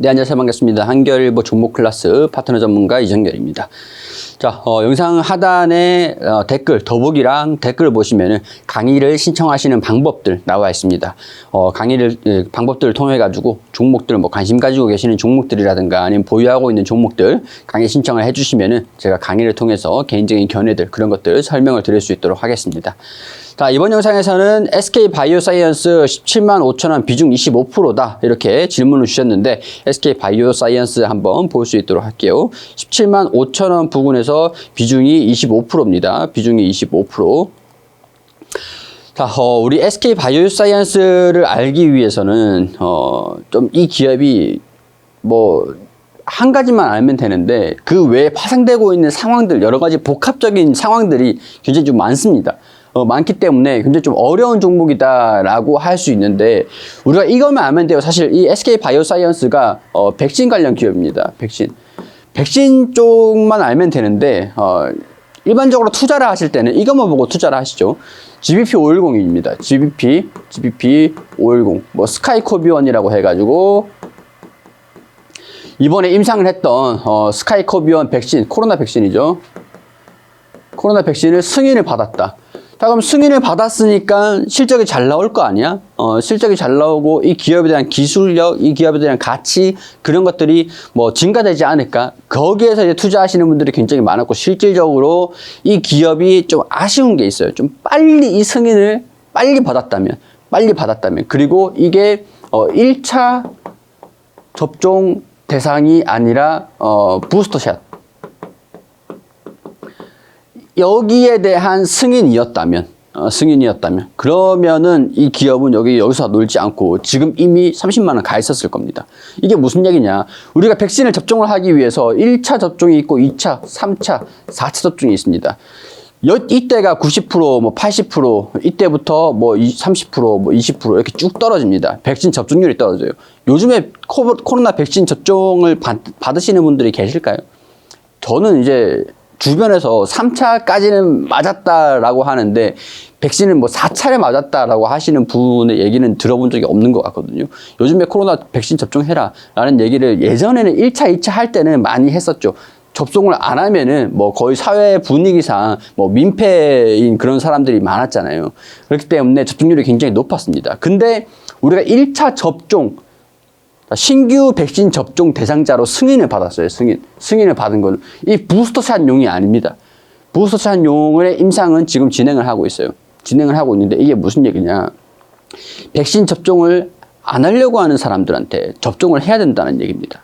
네, 안녕하세요. 반갑습니다. 한겨레일보 종목 클래스 파트너 전문가 이정열입니다. 자, 영상 하단에 더보기랑 댓글을 보시면은 강의를 신청하시는 방법들 나와 있습니다. 방법들을 통해 가지고 종목들, 관심 가지고 계시는 종목들이라든가 아니면 보유하고 있는 종목들 강의 신청을 해주시면은 제가 강의를 통해서 개인적인 견해들 그런 것들 설명을 드릴 수 있도록 하겠습니다. 자, 이번 영상에서는 SK바이오사이언스 17만 5천원 비중 25%다 이렇게 질문을 주셨는데 SK바이오사이언스 한번 볼 수 있도록 할게요. 17만 5천원 부근에서 비중이 25%입니다. 비중이 25%. 자, 우리 SK바이오사이언스를 알기 위해서는 좀 이 기업이 한 가지만 알면 되는데 그 외에 파생되고 있는 상황들, 여러 가지 복합적인 상황들이 굉장히 좀 많습니다. 많기 때문에 굉장히 좀 어려운 종목이다라고 할 수 있는데 우리가 이것만 알면 돼요. 사실 이 SK바이오사이언스가 백신 관련 기업입니다. 백신 쪽만 알면 되는데 일반적으로 투자를 하실 때는 이것만 보고 투자를 하시죠. GBP510입니다. GBP510 스카이코비원이라고 해가지고 이번에 임상을 했던 스카이코비원 백신, 코로나 백신이죠. 코로나 백신을 승인을 받았다. 자, 그럼 승인을 받았으니까 실적이 잘 나올 거 아니야? 실적이 잘 나오고 이 기업에 대한 기술력, 이 기업에 대한 가치 그런 것들이 증가되지 않을까? 거기에서 이제 투자하시는 분들이 굉장히 많았고 실질적으로 이 기업이 좀 아쉬운 게 있어요. 좀 빨리 이 승인을 빨리 받았다면 그리고 이게 1차 접종 대상이 아니라 부스터샷 여기에 대한 승인이었다면 그러면은 이 기업은 여기서 놀지 않고 지금 이미 30만 원 가 있었을 겁니다. 이게 무슨 얘기냐? 우리가 백신을 접종을 하기 위해서 1차 접종이 있고 2차, 3차, 4차 접종이 있습니다. 이때가 90%, 80%, 이때부터 30%, 20% 이렇게 쭉 떨어집니다. 백신 접종률이 떨어져요. 요즘에 코로나 백신 접종을 받으시는 분들이 계실까요? 저는 이제 주변에서 3차까지는 맞았다라고 하는데 백신은 4차를 맞았다라고 하시는 분의 얘기는 들어본 적이 없는 것 같거든요. 요즘에 코로나 백신 접종해라 라는 얘기를 예전에는 1차, 2차 할 때는 많이 했었죠. 접종을 안 하면은 거의 사회 분위기상 민폐인 그런 사람들이 많았잖아요. 그렇기 때문에 접종률이 굉장히 높았습니다. 근데 우리가 1차 접종 신규 백신 접종 대상자로 승인을 받았어요. 승인을 받은 건 이 부스터샷용이 아닙니다. 부스터샷용의 임상은 지금 진행을 하고 있어요. 진행을 하고 있는데 이게 무슨 얘기냐? 백신 접종을 안 하려고 하는 사람들한테 접종을 해야 된다는 얘기입니다.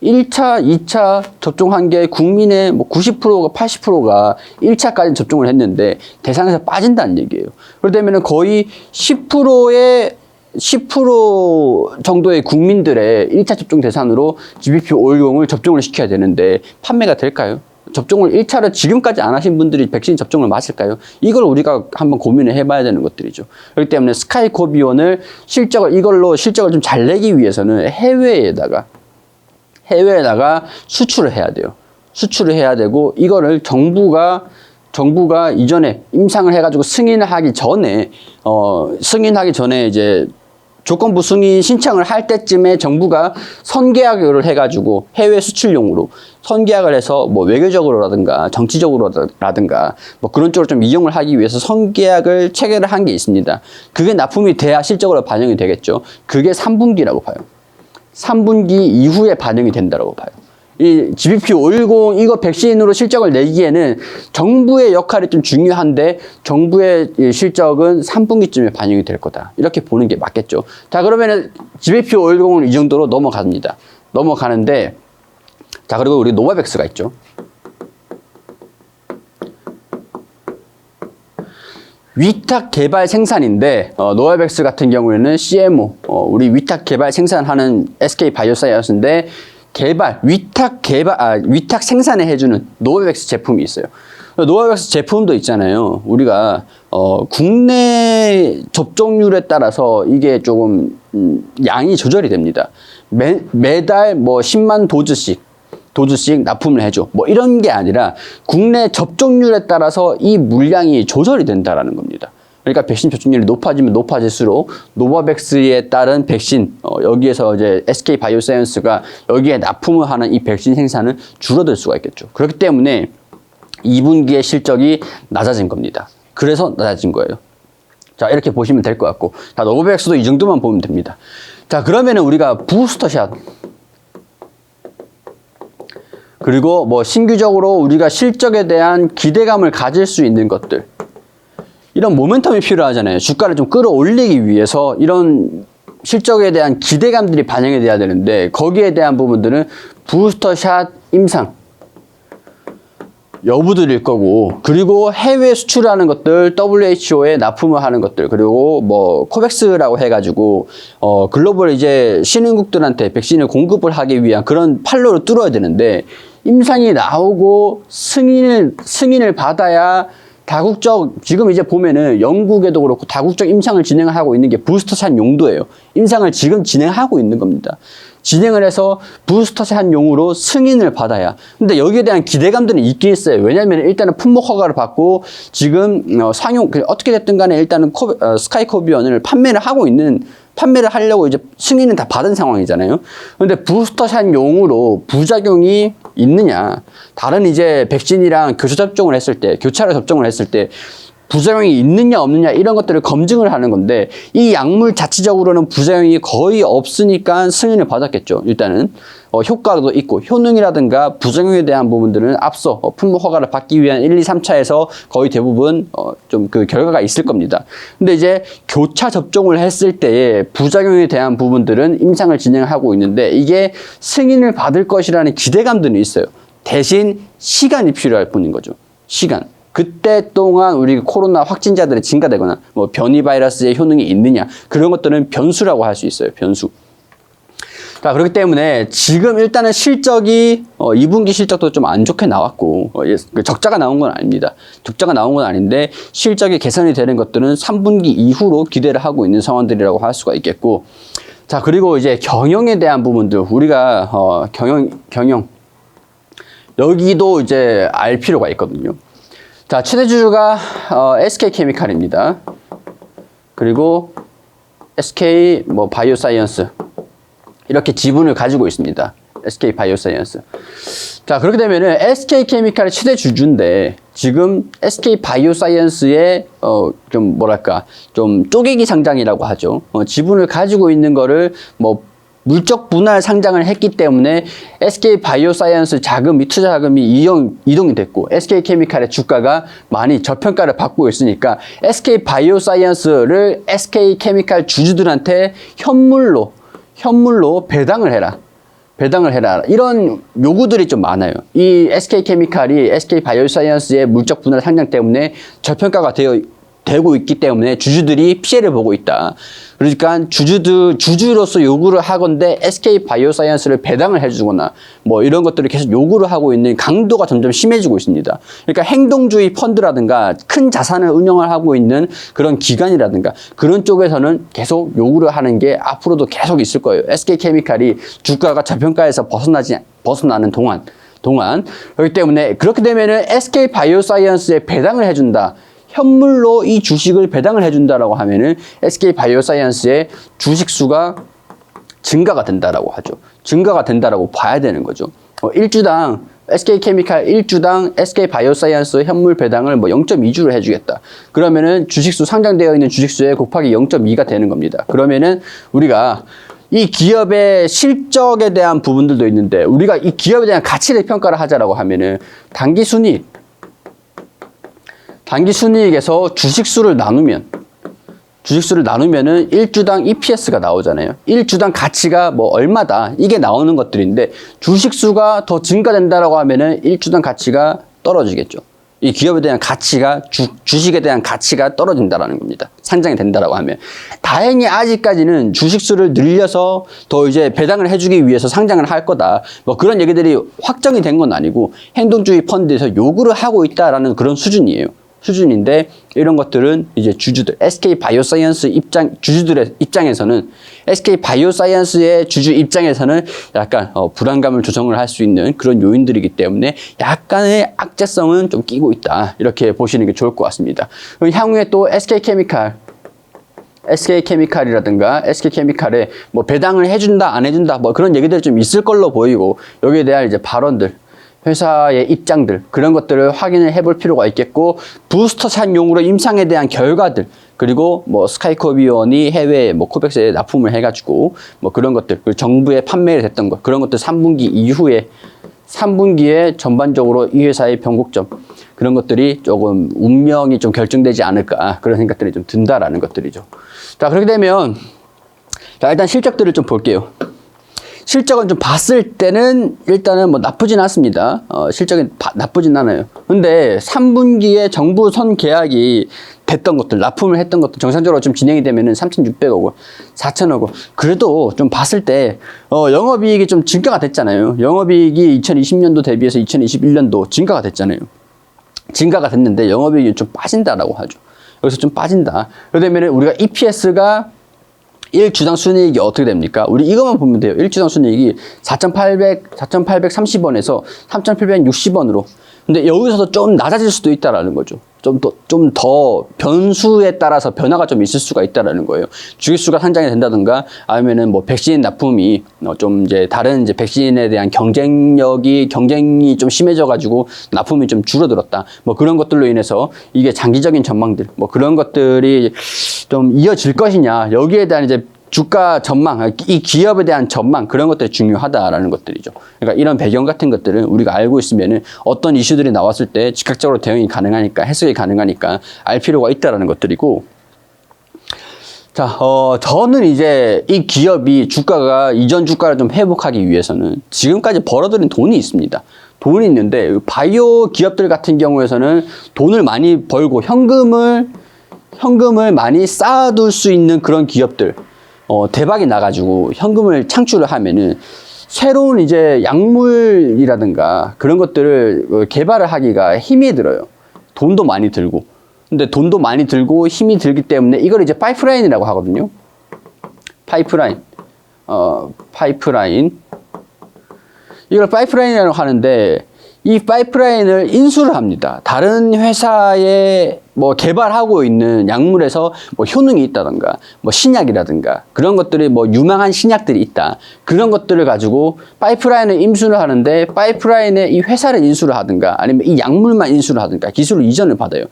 1차, 2차 접종한 게 국민의 90%가 80%가 1차까지 접종을 했는데 대상에서 빠진다는 얘기예요. 그러면 거의 10% 정도의 국민들의 1차 접종 대상으로 GBP510을 접종을 시켜야 되는데 판매가 될까요? 접종을 1차를 지금까지 안 하신 분들이 백신 접종을 맞을까요? 이걸 우리가 한번 고민을 해봐야 되는 것들이죠. 그렇기 때문에 스카이코비원을 이걸로 실적을 좀 잘 내기 위해서는 해외에다가 수출을 해야 돼요. 수출을 해야 되고 이거를 정부가 이전에 임상을 해가지고 승인하기 전에 이제 조건부 승인 신청을 할 때쯤에 정부가 선계약을 해가지고 해외 수출용으로 선계약을 해서 외교적으로라든가 정치적으로라든가 그런 쪽으로 좀 이용을 하기 위해서 선계약을 체결을 한 게 있습니다. 그게 납품이 돼야 실적으로 반영이 되겠죠. 그게 3분기라고 봐요. 3분기 이후에 반영이 된다고 봐요. 이 GBP510 이거 백신으로 실적을 내기에는 정부의 역할이 좀 중요한데 정부의 실적은 3분기쯤에 반영이 될 거다. 이렇게 보는 게 맞겠죠. 자, 그러면은 GBP510은 이 정도로 넘어갑니다. 넘어가는데 자, 그리고 우리 노바백스가 있죠. 위탁 개발 생산인데 노바백스 같은 경우에는 CMO 우리 위탁 개발 생산하는 SK바이오사이언스인데 위탁 생산을 해주는 노바백스 제품이 있어요. 노바백스 제품도 있잖아요. 우리가 국내 접종률에 따라서 이게 조금 양이 조절이 됩니다. 매달 10만 도즈씩 납품을 해줘. 이런 게 아니라 국내 접종률에 따라서 이 물량이 조절이 된다라는 겁니다. 그러니까 백신 접종률이 높아지면 높아질수록 노바백스에 따른 백신, 여기에서 이제 SK 바이오사이언스가 여기에 납품을 하는 이 백신 생산은 줄어들 수가 있겠죠. 그렇기 때문에 2분기의 실적이 낮아진 겁니다. 그래서 낮아진 거예요. 자, 이렇게 보시면 될 것 같고. 자, 노바백스도 이 정도만 보면 됩니다. 자, 그러면은 우리가 부스터샷. 그리고 뭐 신규적으로 우리가 실적에 대한 기대감을 가질 수 있는 것들. 이런 모멘텀이 필요하잖아요. 주가를 좀 끌어올리기 위해서 이런 실적에 대한 기대감들이 반영이 돼야 되는데 거기에 대한 부분들은 부스터샷 임상 여부들일 거고, 그리고 해외 수출하는 것들, WHO에 납품을 하는 것들, 그리고 뭐 코백스라고 해가지고 글로벌 이제 신흥국들한테 백신을 공급을 하기 위한 그런 판로를 뚫어야 되는데, 임상이 나오고 승인을 받아야 다국적, 지금 이제 보면은 영국에도 그렇고 다국적 임상을 진행을 하고 있는 게 부스터샷 용도예요. 임상을 지금 진행하고 있는 겁니다. 진행을 해서 부스터샷 용으로 승인을 받아야. 근데 여기에 대한 기대감들은 있긴 있어요. 왜냐면 일단은 품목 허가를 받고 지금 상용, 어떻게 됐든 간에 일단은 스카이코비언을 판매를 하려고 이제 승인은 다 받은 상황이잖아요. 근데 부스터샷 용으로 부작용이 있느냐, 다른 이제 백신이랑 교차로 접종을 했을 때 부작용이 있느냐 없느냐 이런 것들을 검증을 하는 건데, 이 약물 자체적으로는 부작용이 거의 없으니까 승인을 받았겠죠. 일단은 효과도 있고 효능이라든가 부작용에 대한 부분들은 앞서 품목 허가를 받기 위한 1, 2, 3차에서 거의 대부분 좀 그 결과가 있을 겁니다. 근데 이제 교차 접종을 했을 때의 부작용에 대한 부분들은 임상을 진행하고 있는데 이게 승인을 받을 것이라는 기대감들은 있어요. 대신 시간이 필요할 뿐인 거죠. 시간. 그때 동안 우리 코로나 확진자들이 증가되거나 뭐 변이 바이러스의 효능이 있느냐, 그런 것들은 변수라고 할 수 있어요. 변수. 자, 그렇기 때문에 지금 일단은 실적이 2분기 실적도 좀 안 좋게 나왔고 적자가 나온 건 아닙니다. 적자가 나온 건 아닌데 실적이 개선이 되는 것들은 3분기 이후로 기대를 하고 있는 상황들이라고 할 수가 있겠고. 자, 그리고 이제 경영에 대한 부분들, 우리가 경영 여기도 이제 알 필요가 있거든요. 자, 최대주주가 SK케미칼입니다. 그리고 SK 바이오사이언스, 이렇게 지분을 가지고 있습니다. SK 바이오사이언스. 자, 그렇게 되면은 SK케미칼의 최대주주인데 지금 SK 바이오사이언스의 좀 쪼개기 상장이라고 하죠. 지분을 가지고 있는 거를 물적 분할 상장을 했기 때문에 SK 바이오사이언스 자금이, 투자 자금이 이동이 됐고 SK케미칼의 주가가 많이 저평가를 받고 있으니까 SK 바이오사이언스를 SK케미칼 주주들한테 현물로 배당을 해라. 이런 요구들이 좀 많아요. 이 SK케미칼이 SK 바이오사이언스의 물적 분할 상장 때문에 저평가가 되고 있기 때문에 주주들이 피해를 보고 있다. 그러니까 주주로서 요구를 하건대 SK 바이오사이언스를 배당을 해주거나 이런 것들을 계속 요구를 하고 있는 강도가 점점 심해지고 있습니다. 그러니까 행동주의 펀드라든가 큰 자산을 운영을 하고 있는 그런 기관이라든가 그런 쪽에서는 계속 요구를 하는 게 앞으로도 계속 있을 거예요. SK케미칼이 주가가 저평가에서 벗어나는 동안. 그렇기 때문에 그렇게 되면은 SK 바이오사이언스에 배당을 해준다. 현물로 이 주식을 배당을 해준다라고 하면은 SK 바이오사이언스의 주식 수가 증가가 된다라고 하죠. 증가가 된다라고 봐야 되는 거죠. 일주당 SK케미칼 1주당 SK 바이오사이언스 현물 배당을 0.2주를 해주겠다. 그러면은 주식수, 상장되어 있는 주식수에 곱하기 0.2가 되는 겁니다. 그러면은 우리가 이 기업의 실적에 대한 부분들도 있는데 우리가 이 기업에 대한 가치를 평가를 하자라고 하면은 단기순이익에서 주식수를 나누면은 1주당 EPS가 나오잖아요. 1주당 가치가 얼마다, 이게 나오는 것들인데 주식수가 더 증가된다라고 하면은 1주당 가치가 떨어지겠죠. 이 기업에 대한 가치가, 주식에 대한 가치가 떨어진다라는 겁니다. 상장이 된다라고 하면. 다행히 아직까지는 주식수를 늘려서 더 이제 배당을 해주기 위해서 상장을 할 거다. 그런 얘기들이 확정이 된 건 아니고 행동주의 펀드에서 요구를 하고 있다라는 그런 수준이에요. 수준인데 이런 것들은 이제 주주들 SK 바이오사이언스 주주들의 입장에서는 SK 바이오사이언스의 주주 입장에서는 약간 불안감을 조성을 할 수 있는 그런 요인들이기 때문에 약간의 악재성은 좀 끼고 있다. 이렇게 보시는 게 좋을 것 같습니다. 향후에 또 SK케미칼이라든가 SK케미칼에 뭐 배당을 해준다 안 해준다 뭐 그런 얘기들이 좀 있을 걸로 보이고 여기에 대한 이제 발언들 회사의 입장들 그런 것들을 확인을 해볼 필요가 있겠고 부스터샷용으로 임상에 대한 결과들 그리고 뭐 스카이코비온이 해외에 뭐 코백스에 납품을 해가지고 뭐 그런 것들 그리고 정부에 판매를 됐던 것 그런 것들 3분기 이후에 3분기에 전반적으로 이 회사의 변곡점 그런 것들이 조금 운명이 좀 결정되지 않을까 그런 생각들이 좀 든다라는 것들이죠. 자 그렇게 되면 자 일단 실적들을 좀 볼게요. 실적은 좀 봤을 때는 일단은 뭐 나쁘진 않습니다. 실적이 나쁘진 않아요. 근데 3분기에 정부 선 계약이 됐던 것들, 납품을 했던 것들 정상적으로 좀 진행이 되면은 3,600억 원, 4,000억 원. 그래도 좀 봤을 때, 영업이익이 좀 증가가 됐잖아요. 영업이익이 2020년도 대비해서 2021년도 증가가 됐잖아요. 증가가 됐는데 영업이익이 좀 빠진다라고 하죠. 여기서 좀 빠진다. 그러면 우리가 EPS가 1주당 순이익이 어떻게 됩니까? 우리 이것만 보면 돼요. 1주당 순이익이 4,830원에서 3,860원으로. 근데 여기서도 좀 낮아질 수도 있다라는 거죠. 좀 더 변수에 따라서 변화가 좀 있을 수가 있다라는 거예요. 주기수가 상장이 된다든가 아니면은 뭐 백신 납품이 좀 이제 다른 이제 백신에 대한 경쟁이 좀 심해져가지고 납품이 좀 줄어들었다. 뭐 그런 것들로 인해서 이게 장기적인 전망들 뭐 그런 것들이 좀 이어질 것이냐 여기에 대한 이제 주가 전망, 이 기업에 대한 전망 그런 것들이 중요하다라는 것들이죠. 그러니까 이런 배경 같은 것들은 우리가 알고 있으면은 어떤 이슈들이 나왔을 때 즉각적으로 대응이 가능하니까 해석이 가능하니까 알 필요가 있다라는 것들이고. 자, 저는 이제 이 기업이 주가가 이전 주가를 좀 회복하기 위해서는 지금까지 벌어들인 돈이 있습니다. 돈이 있는데 바이오 기업들 같은 경우에서는 돈을 많이 벌고 현금을 많이 쌓아둘 수 있는 그런 기업들. 대박이 나가지고 현금을 창출을 하면은 새로운 이제 약물이라든가 그런 것들을 개발을 하기가 힘이 들어요. 돈도 많이 들고. 근데 돈도 많이 들고 힘이 들기 때문에 이걸 이제 파이프라인이라고 하거든요. 파이프라인. 이걸 파이프라인이라고 하는데 이 파이프라인을 인수를 합니다. 다른 회사에 뭐 개발하고 있는 약물에서 뭐 효능이 있다던가 뭐 신약이라든가 그런 것들이 뭐 유망한 신약들이 있다. 그런 것들을 가지고 파이프라인을 인수를 하는데 파이프라인에 이 회사를 인수를 하든가 아니면 이 약물만 인수를 하든가 기술 이전을 받아요.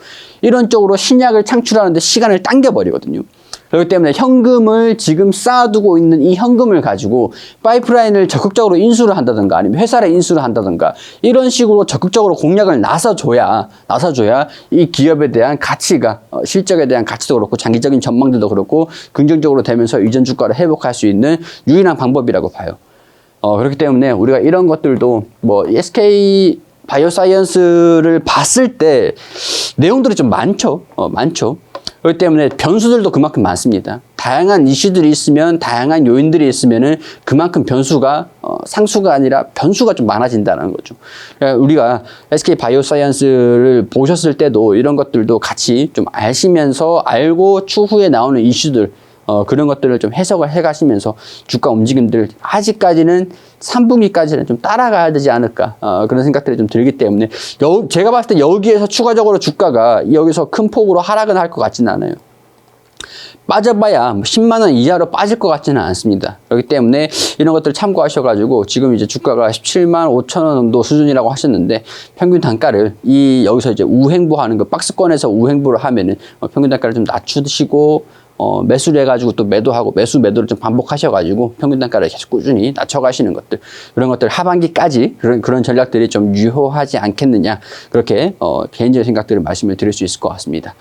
이런 쪽으로 신약을 창출하는데 시간을 당겨버리거든요. 그렇기 때문에 현금을 지금 쌓아두고 있는 이 현금을 가지고 파이프라인을 적극적으로 인수를 한다든가 아니면 회사를 인수를 한다든가 이런 식으로 적극적으로 공략을 나서줘야 이 기업에 대한 가치가 실적에 대한 가치도 그렇고 장기적인 전망들도 그렇고 긍정적으로 되면서 이전 주가를 회복할 수 있는 유일한 방법이라고 봐요. 그렇기 때문에 우리가 이런 것들도 뭐 SK 바이오사이언스를 봤을 때 내용들이 좀 많죠. 그렇기 때문에 변수들도 그만큼 많습니다. 다양한 이슈들이 있으면 다양한 요인들이 있으면은 그만큼 변수가 상수가 아니라 변수가 좀 많아진다는 거죠. 그러니까 우리가 SK 바이오사이언스를 보셨을 때도 이런 것들도 같이 좀 아시면서 알고 추후에 나오는 이슈들 그런 것들을 좀 해석을 해가시면서 주가 움직임들 아직까지는 3분기까지는 좀 따라가야 되지 않을까 그런 생각들이 좀 들기 때문에 제가 봤을 때 여기에서 추가적으로 주가가 여기서 큰 폭으로 하락은 할 것 같지는 않아요. 빠져봐야 10만 원 이하로 빠질 것 같지는 않습니다. 그렇기 때문에 이런 것들 참고하셔가지고 지금 이제 주가가 17만 5천 원 정도 수준이라고 하셨는데 평균 단가를 여기서 이제 우행보하는 거 박스권에서 우행보를 하면은 평균 단가를 좀 낮추시고 매수를 해가지고 또 매도하고 매도를 좀 반복하셔가지고 평균 단가를 계속 꾸준히 낮춰가시는 것들 그런 것들 하반기까지 그런 전략들이 좀 유효하지 않겠느냐 그렇게 개인적인 생각들을 말씀을 드릴 수 있을 것 같습니다.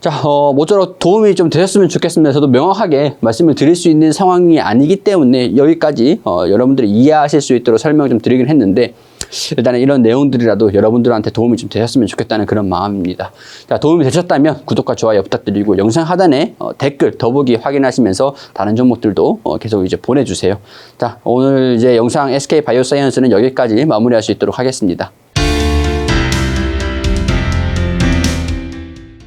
자, 모쪼록 도움이 좀 되셨으면 좋겠습니다. 저도 명확하게 말씀을 드릴 수 있는 상황이 아니기 때문에 여기까지 여러분들이 이해하실 수 있도록 설명을 좀 드리긴 했는데 일단은 이런 내용들이라도 여러분들한테 도움이 좀 되셨으면 좋겠다는 그런 마음입니다. 자, 도움이 되셨다면 구독과 좋아요 부탁드리고 영상 하단에 댓글 더보기 확인하시면서 다른 종목들도 계속 이제 보내주세요. 자, 오늘 이제 영상 SK 바이오사이언스는 여기까지 마무리할 수 있도록 하겠습니다.